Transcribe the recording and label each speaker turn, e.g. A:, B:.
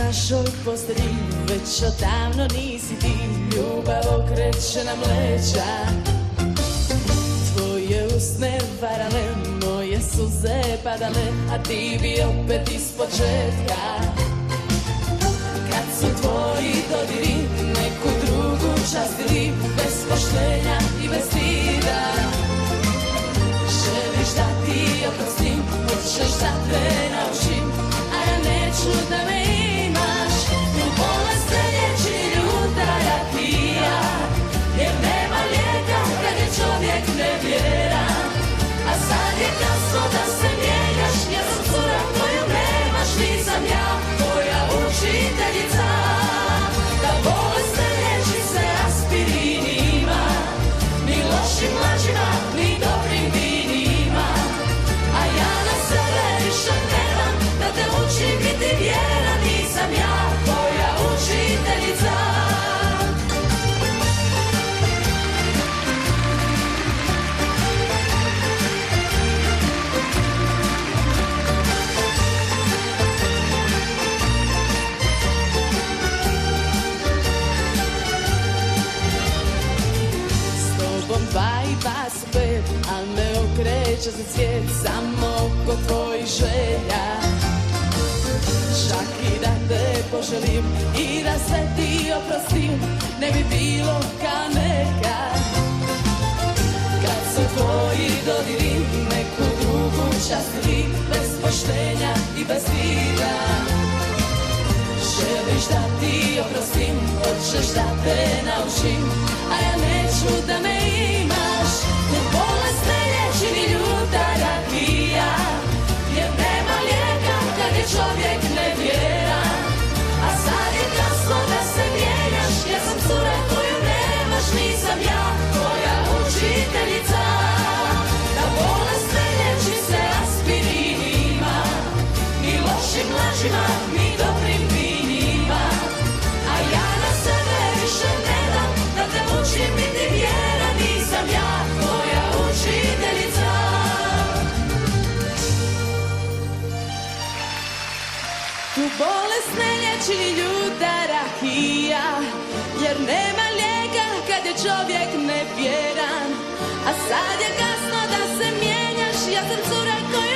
A: našoj postelji već odavno nisi ti, ljubav okreće nam leđa. Tvoje usne varale, moje suze padale, a ti bi opet ispočetka. Kad su tvoji dodiri neku drugu častili, bez poštenja i bez stida. Želiš da ti oprostim, hoćeš da te naučim, a ja neću da me imaš. Tu bolest te liječi ljuta rakija, jer nema lijeka kad je čovjek nevjeran. A sad je kasno da se mijenjaš, ja sam cura koju nemaš, nisam ja tvoja učiteljica. Da bolest te liječi se aspirinima, ni lošim mlađima, ni dobrim vinima. A ja na sebe više nemam, da te učim biti vjeran, nisam ja tvoja učiteljica. S tobom dva i dva su pet, al me okreće za cvijet samo oko tvojih želja. Čak i da te poželim i da sve ti oprostim, ne bi bilo kao nekad. Kad su tvoji dodiri neku drugu častili, bez poštenja i bez stida. Želiš da ti oprostim, hoćeš da te naučim, a ja neću da me imaš. Tu bolest ne liječi ni ljuta rakija, jer nema lijeka kad je čovjek nevjeran. A sad je kasno da se mijenjaš, ja sam cura koju nemaš, nisam ja tvoja učiteljica. Da bolest ne liječi se aspirinima, ni lošim lažima, ni dobrim vinima. A ja na sebe više ne dam, da te učim biti vjeran, nisam ja tvoja učiteljica. Tu bolest ne liječi ni ljuta rakija, jer nema lijeka kad je čovjek nevjeran. A sad je kasno da se mijenjaš, ja sam cura koja